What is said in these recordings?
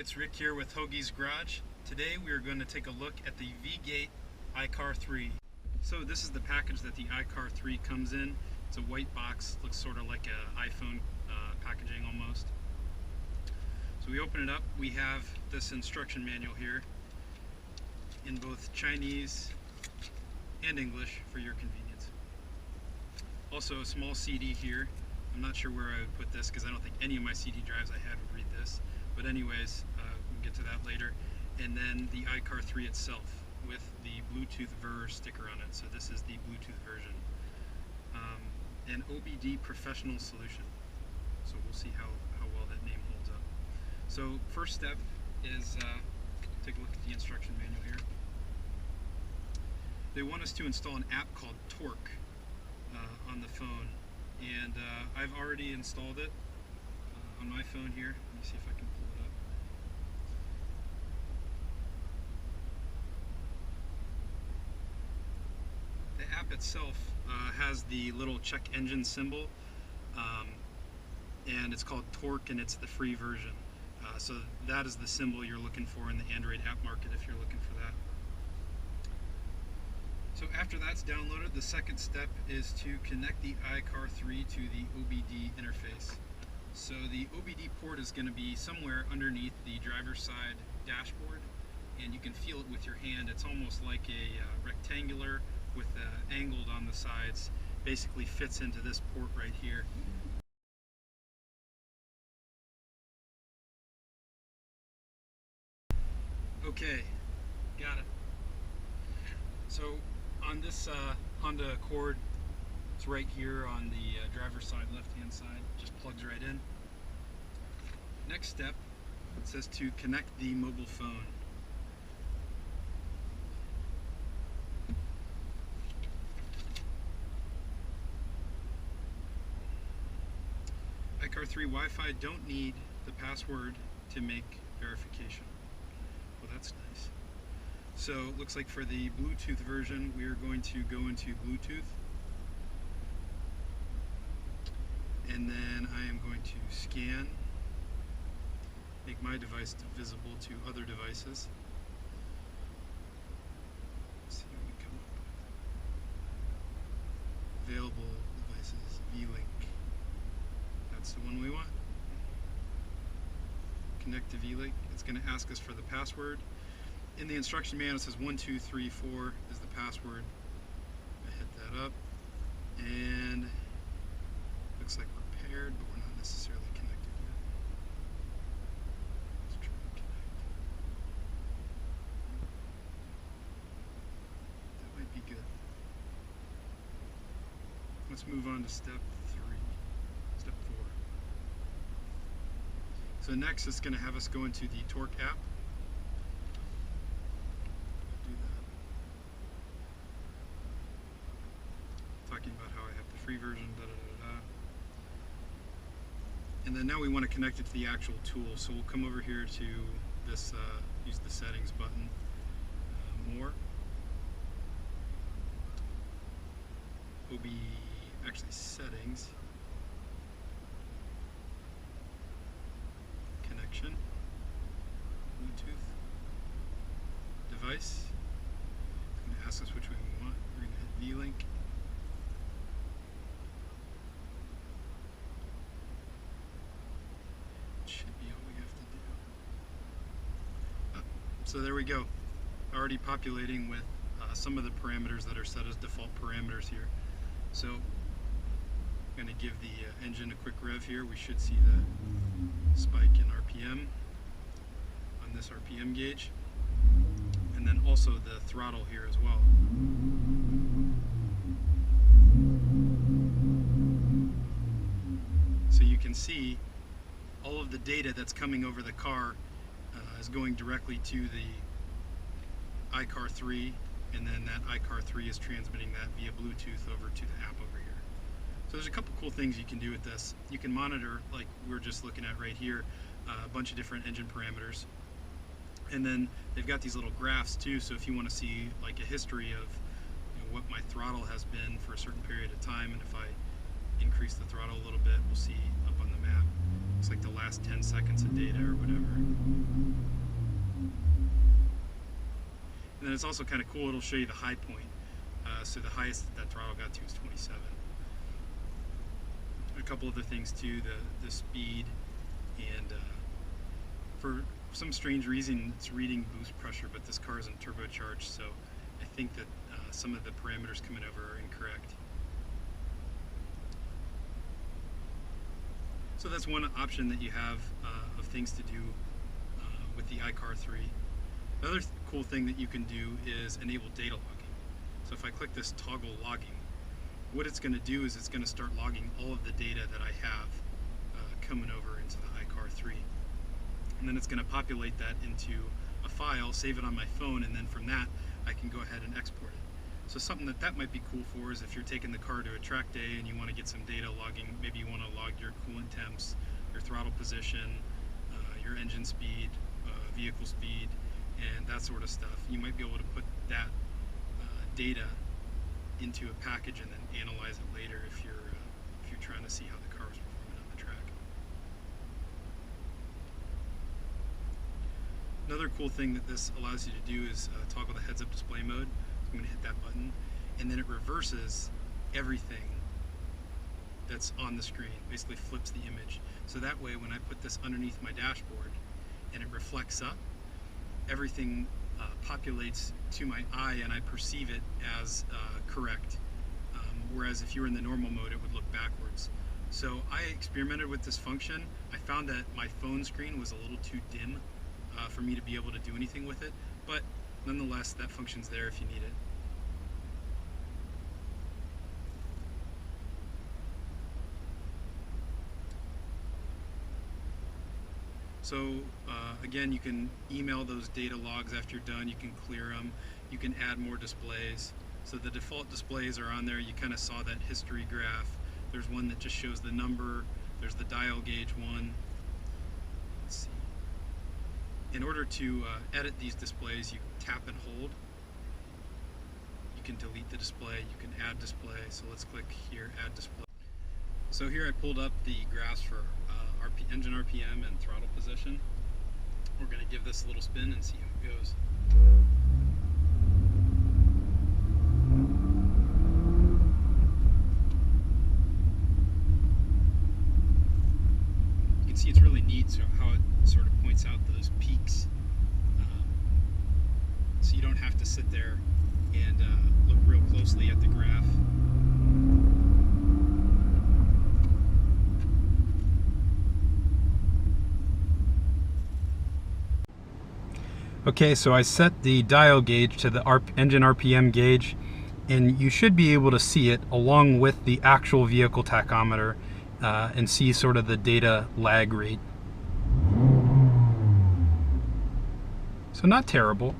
it's Rick here with Hoagie's Garage. Today we are going to take a look at the Vgate iCar3. So this is the package that the iCar3 comes in. It's a white box, looks sort of like an iPhone packaging almost. So we open it up, we have this instruction manual here in both Chinese and English for your convenience. Also a small CD here. I'm not sure where I would put this because I don't think any of my CD drives I had would read this. But anyways, we'll get to that later. And then the iCar3 itself with the Bluetooth Ver sticker on it. So this is the Bluetooth version. An OBD professional solution. So we'll see how well that name holds up. So first step is take a look at the instruction manual here. They want us to install an app called Torque on the phone. And I've already installed it on my phone here. Let me see if I can pull it up. The app itself has the little check engine symbol, and it's called Torque, and it's the free version. So that is the symbol you're looking for in the Android app market if you're looking for that. So after that's downloaded, the second step is to connect the iCar3 to the OBD interface. So the OBD port is going to be somewhere underneath the driver's side dashboard, and you can feel it with your hand. It's almost like a rectangular with angled on the sides. Basically fits into this port right here. Okay, got it. So on this Honda Accord, it's right here on the driver's side, left-hand side, just plugs right in. Next step, it says to connect the mobile phone. iCar3 Wi-Fi don't need the password to make verification. Well, that's nice. So it looks like for the Bluetooth version, we are going to go into Bluetooth. And then I am going to scan, make my device visible to other devices. Let's see what we come up with. Available devices, V-Link. That's the one we want. Connect to V-Link. It's going to ask us for the password. In the instruction manual it says 1234 is the password. I hit that up, and looks like we're paired, but we're not necessarily connected yet. Let's try to connect. That might be good. Let's move on to step 4. So next it's going to have us go into the Torque app. Talking about how I have the free version, and then now we want to connect it to the actual tool. So we'll come over here to this, use the settings button, more, actually settings, connection, Bluetooth, device. It's going to ask us which one we want. We're going to hit V-Link. So there we go, already populating with some of the parameters that are set as default parameters here. So I'm going to give the engine a quick rev here. We should see the spike in RPM on this RPM gauge, and then also the throttle here as well. So you can see all of the data that's coming over the car is going directly to the iCar3, and then that iCar3 is transmitting that via Bluetooth over to the app over here. So there's a couple cool things you can do with this. You can monitor, like we're just looking at right here, a bunch of different engine parameters. And then they've got these little graphs too, so if you want to see like a history of what my throttle has been for a certain period of time, and if I increase the throttle a little bit, we'll see up on the map. It's like the last 10 seconds of data or whatever. then it's also kind of cool, it'll show you the high point. So the highest that throttle got to is 27. A couple other things too, the speed, and for some strange reason it's reading boost pressure, but this car isn't turbocharged, so I think that some of the parameters coming over are incorrect. So that's one option that you have of things to do with the iCar3. Another cool thing that you can do is enable data logging. So if I click this toggle logging, what it's going to do is it's going to start logging all of the data that I have coming over into the iCar3. And then it's going to populate that into a file, save it on my phone, and then from that I can go ahead and export it. So something that might be cool for is if you're taking the car to a track day and you want to get some data logging, maybe you want to log your coolant temps, your throttle position, your engine speed, vehicle speed, and that sort of stuff. You might be able to put that data into a package and then analyze it later if you're trying to see how the car is performing on the track. Another cool thing that this allows you to do is toggle the heads-up display mode. I'm going to hit that button, and then it reverses everything that's on the screen, basically flips the image. So that way when I put this underneath my dashboard and it reflects up, everything populates to my eye and I perceive it as correct. Whereas if you were in the normal mode, it would look backwards. So I experimented with this function. I found that my phone screen was a little too dim for me to be able to do anything with it, but nonetheless, that function's there if you need it. So again, you can email those data logs after you're done. You can clear them. You can add more displays. So the default displays are on there. You kind of saw that history graph. There's one that just shows the number. There's the dial gauge one. Let's see. In order to edit these displays, you tap and hold. You can delete the display. You can add display. So let's click here, add display. So here I pulled up the graphs for engine RPM and throttle position. We're going to give this a little spin and see how it goes. You can see it's really neat how it sort of points out those peaks. So you don't have to sit there and look real closely at the graph. Okay, so I set the dial gauge to the engine RPM gauge, and you should be able to see it along with the actual vehicle tachometer and see sort of the data lag rate. So not terrible.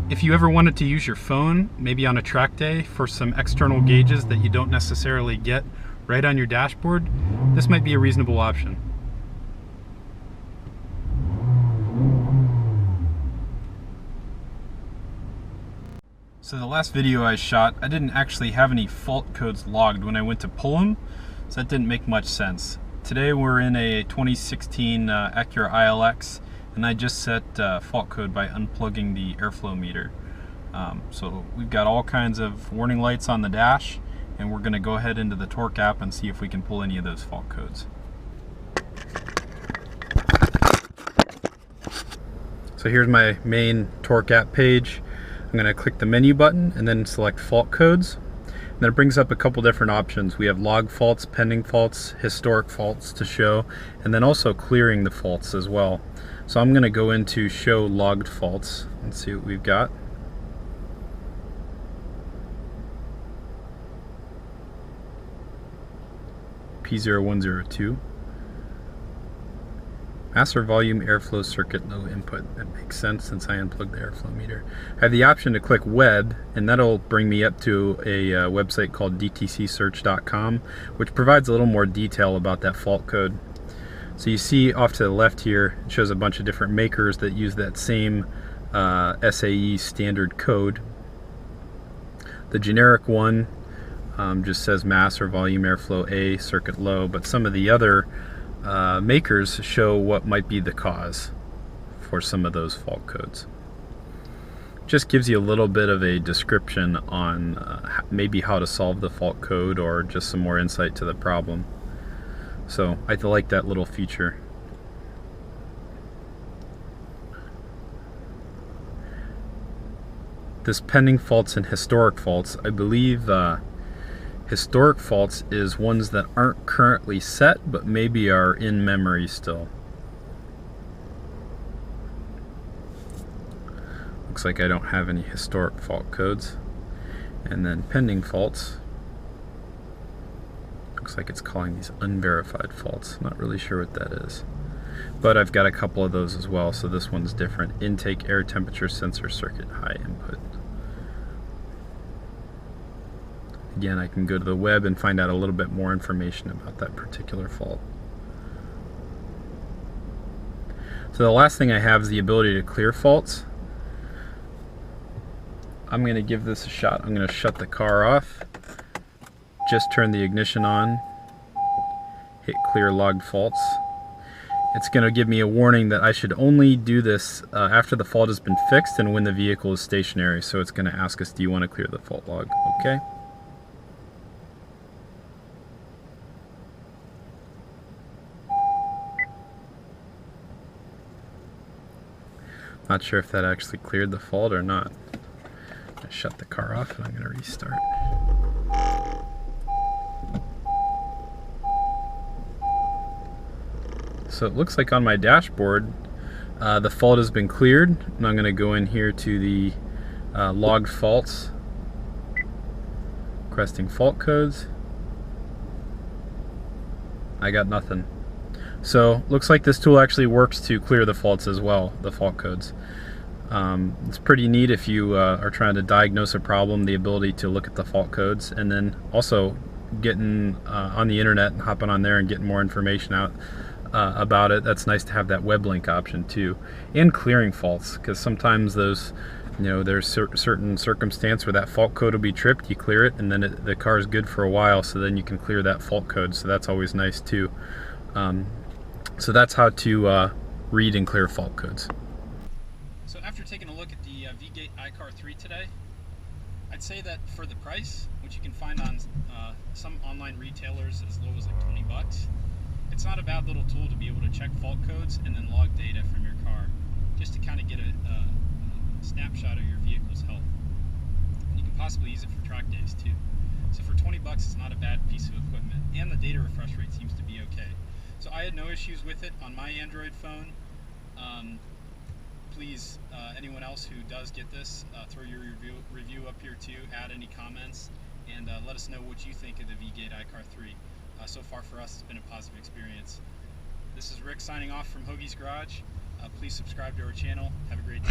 If you ever wanted to use your phone, maybe on a track day, for some external gauges that you don't necessarily get right on your dashboard, this might be a reasonable option. So the last video I shot, I didn't actually have any fault codes logged when I went to pull them, so that didn't make much sense. Today we're in a 2016 Acura ILX, and I just set fault code by unplugging the airflow meter. So we've got all kinds of warning lights on the dash, and we're going to go ahead into the torque app and see if we can pull any of those fault codes. So here's my main torque app page. I'm going to click the menu button and then select fault codes. And then it brings up a couple different options. We have log faults, pending faults, historic faults to show, and then also clearing the faults as well. So I'm going to go into show logged faults and see what we've got. P0102. Master volume airflow circuit low input. That makes sense since I unplugged the airflow meter. I have the option to click web, and that'll bring me up to a website called dtcsearch.com, which provides a little more detail about that fault code. So you see off to the left here, it shows a bunch of different makers that use that same SAE standard code. The generic one just says mass or volume airflow A, circuit low, but some of the other makers show what might be the cause for some of those fault codes. Just gives you a little bit of a description on maybe how to solve the fault code, or just some more insight to the problem. So I like that little feature. This pending faults and historic faults, I believe historic faults is ones that aren't currently set but maybe are in memory still. Looks like I don't have any historic fault codes. And then pending faults, looks like it's calling these unverified faults. Not really sure what that is, but I've got a couple of those as well. So this one's different. Intake air temperature sensor circuit high input. Again, I can go to the web and find out a little bit more information about that particular fault. So the last thing I have is the ability to clear faults. I'm going to give this a shot. I'm going to shut the car off, just turn the ignition on, hit clear logged faults. It's going to give me a warning that I should only do this after the fault has been fixed and when the vehicle is stationary. So it's going to ask us, do you want to clear the fault log? Okay. Not sure if that actually cleared the fault or not. I shut the car off and I'm going to restart. So it looks like on my dashboard the fault has been cleared, and I'm going to go in here to the logged faults, requesting fault codes. I got nothing. So looks like this tool actually works to clear the faults as well, the fault codes. It's pretty neat if you are trying to diagnose a problem, the ability to look at the fault codes, and then also getting on the internet and hopping on there and getting more information out about it. That's nice to have that web link option too, and clearing faults, because sometimes those, there's certain circumstance where that fault code will be tripped. You clear it, and then the car is good for a while, so then you can clear that fault code. So that's always nice too. So that's how to read and clear fault codes. So after taking a look at the Vgate iCar3 today, I'd say that for the price, which you can find on some online retailers as low as like $20, it's not a bad little tool to be able to check fault codes and then log data from your car, just to kind of get a snapshot of your vehicle's health. And you can possibly use it for track days too. So for $20, it's not a bad piece of equipment, and the data refresh rate seems to be okay. So I had no issues with it on my Android phone. Please, anyone else who does get this, throw your review up here too, add any comments, and let us know what you think of the Vgate iCar3. So far for us, it's been a positive experience. This is Rick signing off from Hoagie's Garage. Please subscribe to our channel. Have a great day.